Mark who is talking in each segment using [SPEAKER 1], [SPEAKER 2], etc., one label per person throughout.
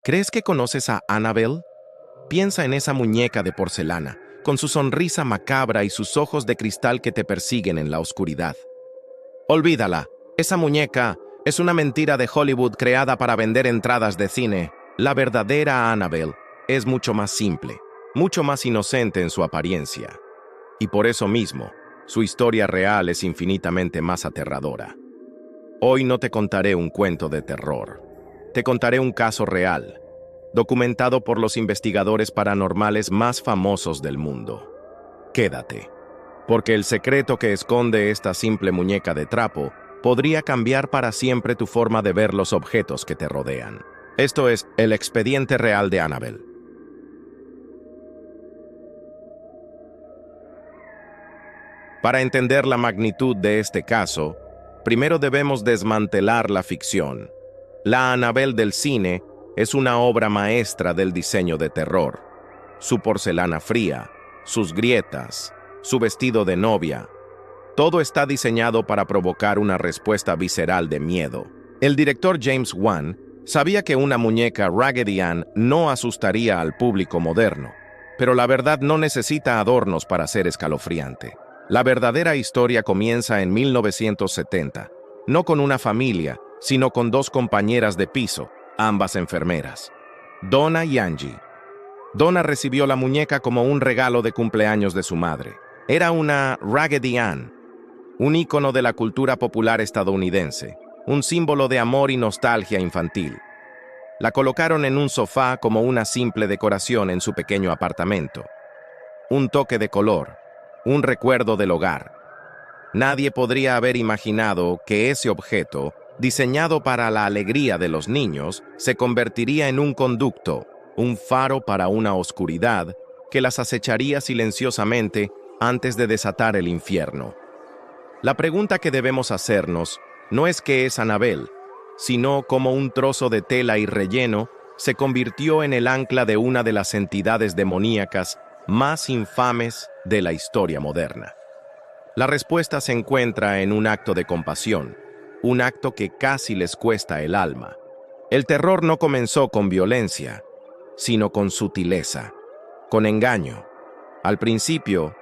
[SPEAKER 1] ¿Crees que conoces a Annabelle? Piensa en esa muñeca de porcelana, con su sonrisa macabra y sus ojos de cristal que te persiguen en la oscuridad. Olvídala, esa muñeca es una mentira de Hollywood creada para vender entradas de cine. La verdadera Annabelle es mucho más simple, mucho más inocente en su apariencia. Y por eso mismo, su historia real es infinitamente más aterradora. Hoy no te contaré un cuento de terror. Te contaré un caso real, documentado por los investigadores paranormales más famosos del mundo. Quédate, porque el secreto que esconde esta simple muñeca de trapo podría cambiar para siempre tu forma de ver los objetos que te rodean. Esto es el expediente real de Annabelle. Para entender la magnitud de este caso, primero debemos desmantelar la ficción. La Annabelle del cine es una obra maestra del diseño de terror. Su porcelana fría, sus grietas, su vestido de novia, todo está diseñado para provocar una respuesta visceral de miedo. El director James Wan sabía que una muñeca Raggedy Ann no asustaría al público moderno, pero la verdad no necesita adornos para ser escalofriante. La verdadera historia comienza en 1970, no con una familia, sino con dos compañeras de piso, ambas enfermeras, Donna y Angie. Donna recibió la muñeca como un regalo de cumpleaños de su madre. Era una Raggedy Ann, un ícono de la cultura popular estadounidense, un símbolo de amor y nostalgia infantil. La colocaron en un sofá como una simple decoración en su pequeño apartamento. Un toque de color, un recuerdo del hogar. Nadie podría haber imaginado que ese objeto, diseñado para la alegría de los niños, se convertiría en un conducto, un faro para una oscuridad que las acecharía silenciosamente antes de desatar el infierno. La pregunta que debemos hacernos no es qué es Annabelle, sino cómo un trozo de tela y relleno se convirtió en el ancla de una de las entidades demoníacas más infames de la historia moderna. La respuesta se encuentra en un acto de compasión, un acto que casi les cuesta el alma. El terror no comenzó con violencia, sino con sutileza, con engaño. Al principio,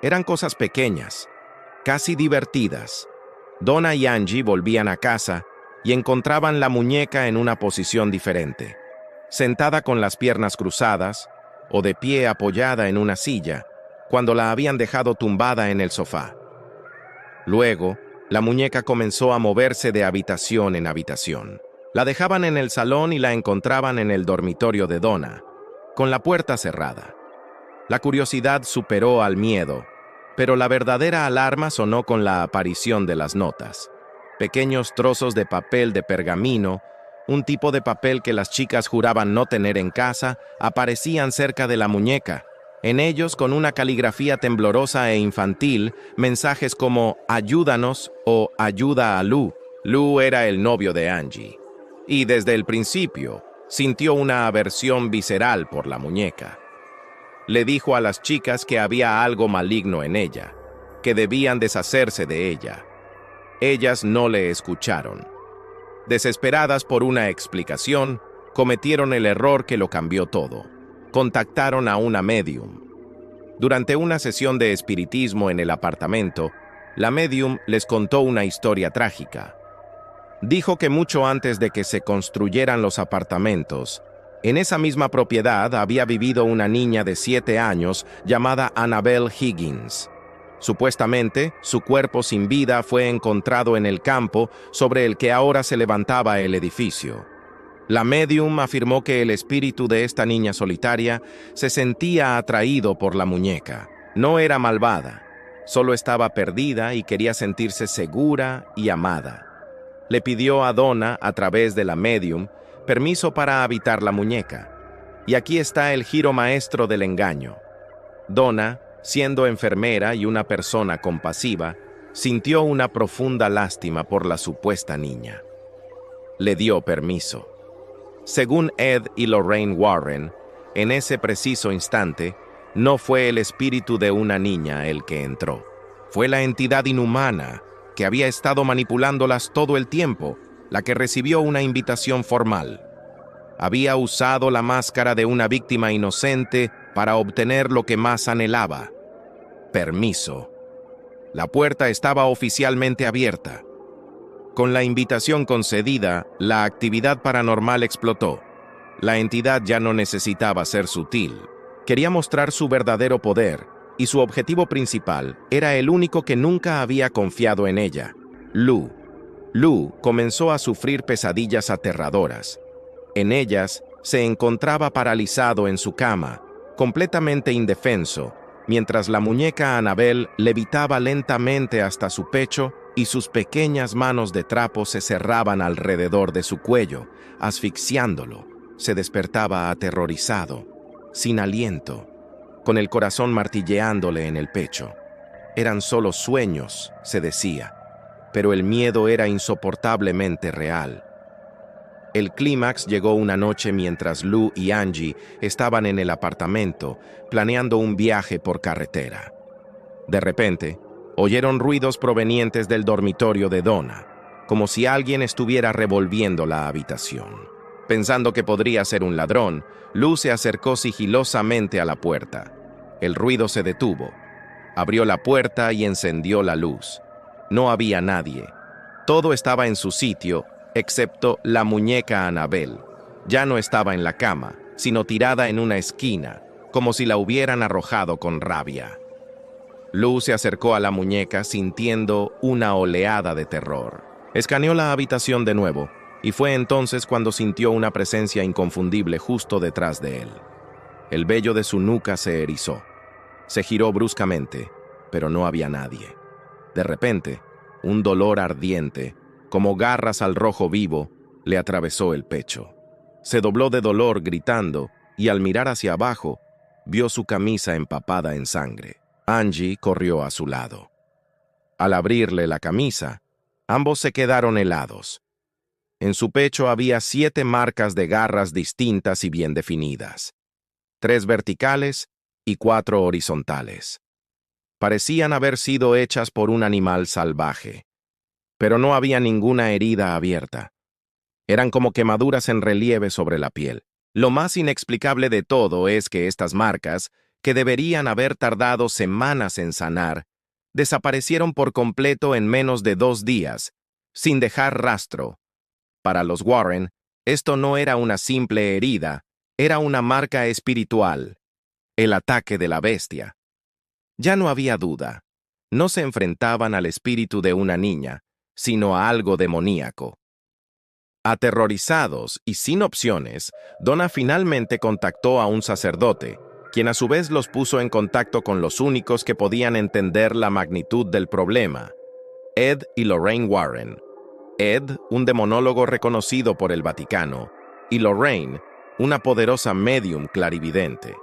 [SPEAKER 1] eran cosas pequeñas, casi divertidas. Donna y Angie volvían a casa y encontraban la muñeca en una posición diferente, sentada con las piernas cruzadas o de pie apoyada en una silla, cuando la habían dejado tumbada en el sofá. Luego, la muñeca comenzó a moverse de habitación en habitación. La dejaban en el salón y la encontraban en el dormitorio de Donna, con la puerta cerrada. La curiosidad superó al miedo, pero la verdadera alarma sonó con la aparición de las notas. Pequeños trozos de papel de pergamino, un tipo de papel que las chicas juraban no tener en casa, aparecían cerca de la muñeca. En ellos, con una caligrafía temblorosa e infantil, mensajes como «Ayúdanos» o «Ayuda a Lou». Lou era el novio de Angie. Y desde el principio, sintió una aversión visceral por la muñeca. Le dijo a las chicas que había algo maligno en ella, que debían deshacerse de ella. Ellas no le escucharon. Desesperadas por una explicación, cometieron el error que lo cambió todo. Contactaron a una médium. Durante una sesión de espiritismo en el apartamento, la médium les contó una historia trágica. Dijo que mucho antes de que se construyeran los apartamentos, en esa misma propiedad había vivido una niña de 7 años llamada Annabelle Higgins. Supuestamente, su cuerpo sin vida fue encontrado en el campo sobre el que ahora se levantaba el edificio. La médium afirmó que el espíritu de esta niña solitaria se sentía atraído por la muñeca. No era malvada, solo estaba perdida y quería sentirse segura y amada. Le pidió a Donna, a través de la médium, permiso para habitar la muñeca. Y aquí está el giro maestro del engaño. Donna, siendo enfermera y una persona compasiva, sintió una profunda lástima por la supuesta niña. Le dio permiso. Según Ed y Lorraine Warren, en ese preciso instante, no fue el espíritu de una niña el que entró. Fue la entidad inhumana que había estado manipulándolas todo el tiempo, la que recibió una invitación formal. Había usado la máscara de una víctima inocente para obtener lo que más anhelaba: permiso. La puerta estaba oficialmente abierta. Con la invitación concedida, la actividad paranormal explotó. La entidad ya no necesitaba ser sutil. Quería mostrar su verdadero poder, y su objetivo principal era el único que nunca había confiado en ella: Lou. Lou comenzó a sufrir pesadillas aterradoras. En ellas, se encontraba paralizado en su cama, completamente indefenso, mientras la muñeca Annabelle levitaba lentamente hasta su pecho y sus pequeñas manos de trapo se cerraban alrededor de su cuello, asfixiándolo. Se despertaba aterrorizado, sin aliento, con el corazón martilleándole en el pecho. Eran solo sueños, se decía, pero el miedo era insoportablemente real. El clímax llegó una noche mientras Lou y Angie estaban en el apartamento, planeando un viaje por carretera. De repente, oyeron ruidos provenientes del dormitorio de Donna, como si alguien estuviera revolviendo la habitación. Pensando que podría ser un ladrón, Lou se acercó sigilosamente a la puerta. El ruido se detuvo. Abrió la puerta y encendió la luz. No había nadie. Todo estaba en su sitio, excepto la muñeca Annabelle. Ya no estaba en la cama, sino tirada en una esquina, como si la hubieran arrojado con rabia. Lou se acercó a la muñeca sintiendo una oleada de terror. Escaneó la habitación de nuevo, y fue entonces cuando sintió una presencia inconfundible justo detrás de él. El vello de su nuca se erizó. Se giró bruscamente, pero no había nadie. De repente, un dolor ardiente, como garras al rojo vivo, le atravesó el pecho. Se dobló de dolor gritando, y al mirar hacia abajo, vio su camisa empapada en sangre. Angie corrió a su lado. Al abrirle la camisa, ambos se quedaron helados. En su pecho había 7 marcas de garras distintas y bien definidas, 3 verticales y 4 horizontales. Parecían haber sido hechas por un animal salvaje, pero no había ninguna herida abierta. Eran como quemaduras en relieve sobre la piel. Lo más inexplicable de todo es que estas marcas, que deberían haber tardado semanas en sanar, desaparecieron por completo en menos de 2 días, sin dejar rastro. Para los Warren, esto no era una simple herida, era una marca espiritual, el ataque de la bestia. Ya no había duda. No se enfrentaban al espíritu de una niña, sino a algo demoníaco. Aterrorizados y sin opciones, Donna finalmente contactó a un sacerdote, quien a su vez los puso en contacto con los únicos que podían entender la magnitud del problema: Ed y Lorraine Warren. Ed, un demonólogo reconocido por el Vaticano, y Lorraine, una poderosa médium clarividente.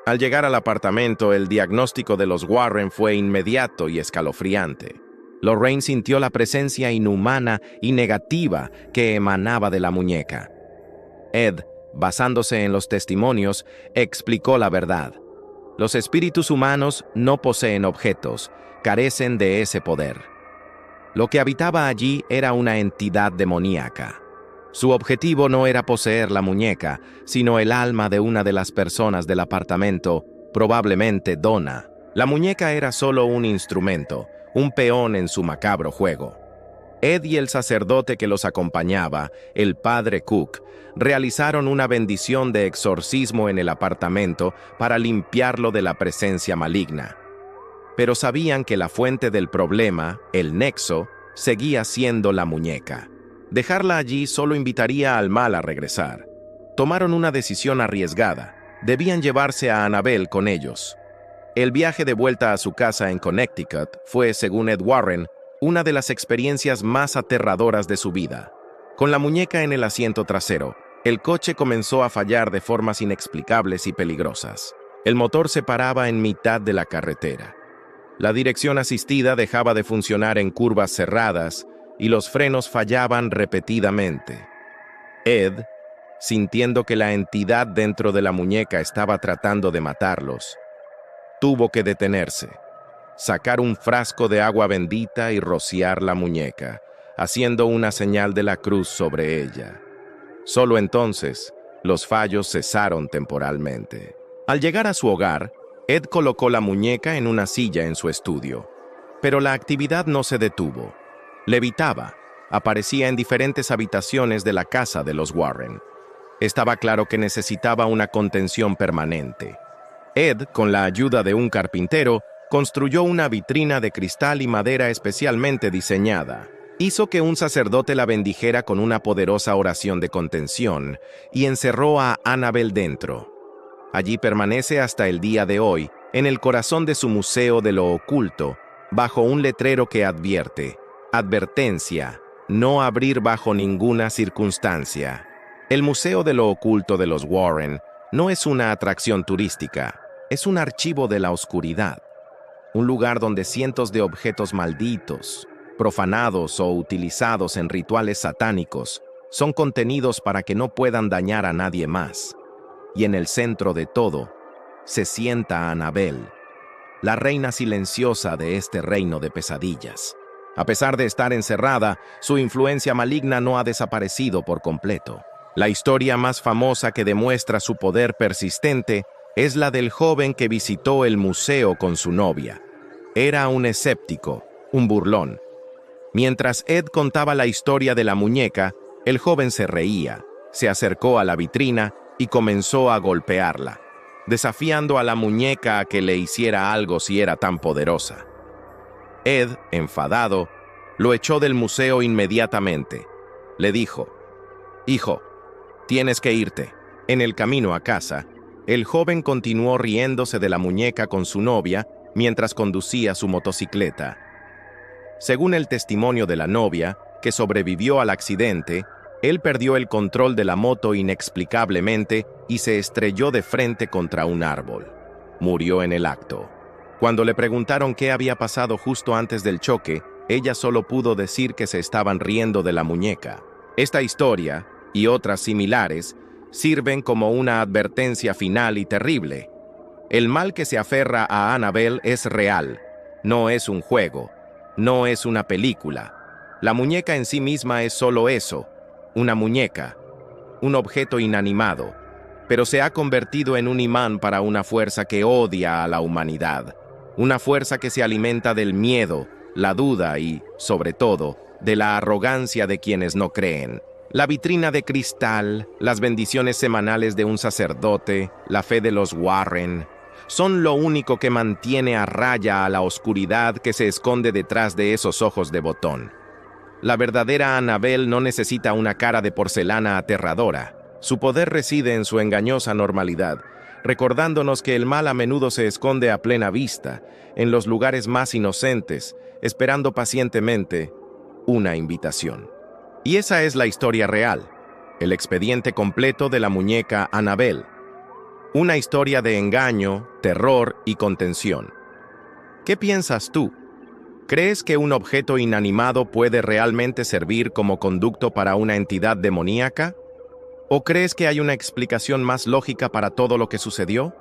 [SPEAKER 1] Al llegar al apartamento, el diagnóstico de los Warren fue inmediato y escalofriante. Lorraine sintió la presencia inhumana y negativa que emanaba de la muñeca. Ed, basándose en los testimonios, explicó la verdad. Los espíritus humanos no poseen objetos, carecen de ese poder. Lo que habitaba allí era una entidad demoníaca. Su objetivo no era poseer la muñeca, sino el alma de una de las personas del apartamento, probablemente Donna. La muñeca era solo un instrumento, un peón en su macabro juego. Ed y el sacerdote que los acompañaba, el padre Cook, realizaron una bendición de exorcismo en el apartamento para limpiarlo de la presencia maligna. Pero sabían que la fuente del problema, el nexo, seguía siendo la muñeca. Dejarla allí solo invitaría al mal a regresar. Tomaron una decisión arriesgada. Debían llevarse a Annabelle con ellos. El viaje de vuelta a su casa en Connecticut fue, según Ed Warren, una de las experiencias más aterradoras de su vida. Con la muñeca en el asiento trasero, el coche comenzó a fallar de formas inexplicables y peligrosas. El motor se paraba en mitad de la carretera. La dirección asistida dejaba de funcionar en curvas cerradas y los frenos fallaban repetidamente. Ed, sintiendo que la entidad dentro de la muñeca estaba tratando de matarlos, tuvo que detenerse, sacar un frasco de agua bendita y rociar la muñeca, haciendo una señal de la cruz sobre ella. Solo entonces, los fallos cesaron temporalmente. Al llegar a su hogar, Ed colocó la muñeca en una silla en su estudio. Pero la actividad no se detuvo. Levitaba, aparecía en diferentes habitaciones de la casa de los Warren. Estaba claro que necesitaba una contención permanente. Ed, con la ayuda de un carpintero, construyó una vitrina de cristal y madera especialmente diseñada. Hizo que un sacerdote la bendijera con una poderosa oración de contención y encerró a Annabel dentro. Allí permanece hasta el día de hoy, en el corazón de su Museo de lo Oculto, bajo un letrero que advierte: advertencia, no abrir bajo ninguna circunstancia. El Museo de lo Oculto de los Warren no es una atracción turística, es un archivo de la oscuridad. Un lugar donde cientos de objetos malditos, profanados o utilizados en rituales satánicos, son contenidos para que no puedan dañar a nadie más. Y en el centro de todo, se sienta Annabel, la reina silenciosa de este reino de pesadillas. A pesar de estar encerrada, su influencia maligna no ha desaparecido por completo. La historia más famosa que demuestra su poder persistente es la del joven que visitó el museo con su novia. Era un escéptico, un burlón. Mientras Ed contaba la historia de la muñeca, el joven se reía, se acercó a la vitrina y comenzó a golpearla, desafiando a la muñeca a que le hiciera algo si era tan poderosa. Ed, enfadado, lo echó del museo inmediatamente. Le dijo: «Hijo, tienes que irte». En el camino a casa, el joven continuó riéndose de la muñeca con su novia mientras conducía su motocicleta. Según el testimonio de la novia, que sobrevivió al accidente, él perdió el control de la moto inexplicablemente y se estrelló de frente contra un árbol. Murió en el acto. Cuando le preguntaron qué había pasado justo antes del choque, ella solo pudo decir que se estaban riendo de la muñeca. Esta historia, y otras similares, sirven como una advertencia final y terrible. El mal que se aferra a Annabel es real, no es un juego, no es una película. La muñeca en sí misma es solo eso, una muñeca, un objeto inanimado, pero se ha convertido en un imán para una fuerza que odia a la humanidad, una fuerza que se alimenta del miedo, la duda y, sobre todo, de la arrogancia de quienes no creen. La vitrina de cristal, las bendiciones semanales de un sacerdote, la fe de los Warren, son lo único que mantiene a raya a la oscuridad que se esconde detrás de esos ojos de botón. La verdadera Annabel no necesita una cara de porcelana aterradora. Su poder reside en su engañosa normalidad, recordándonos que el mal a menudo se esconde a plena vista, en los lugares más inocentes, esperando pacientemente una invitación. Y esa es la historia real, el expediente completo de la muñeca Annabel. Una historia de engaño, terror y contención. ¿Qué piensas tú? ¿Crees que un objeto inanimado puede realmente servir como conducto para una entidad demoníaca? ¿O crees que hay una explicación más lógica para todo lo que sucedió?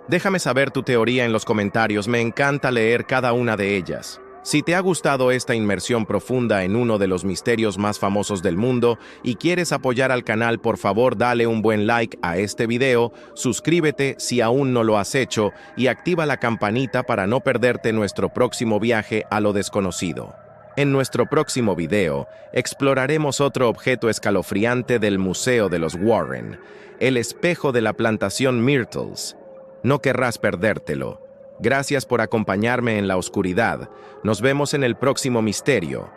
[SPEAKER 1] Déjame saber tu teoría en los comentarios, me encanta leer cada una de ellas. Si te ha gustado esta inmersión profunda en uno de los misterios más famosos del mundo y quieres apoyar al canal, por favor dale un buen like a este video, suscríbete si aún no lo has hecho y activa la campanita para no perderte nuestro próximo viaje a lo desconocido. En nuestro próximo video, exploraremos otro objeto escalofriante del Museo de los Warren, el espejo de la plantación Myrtles. No querrás perdértelo. Gracias por acompañarme en la oscuridad. Nos vemos en el próximo misterio.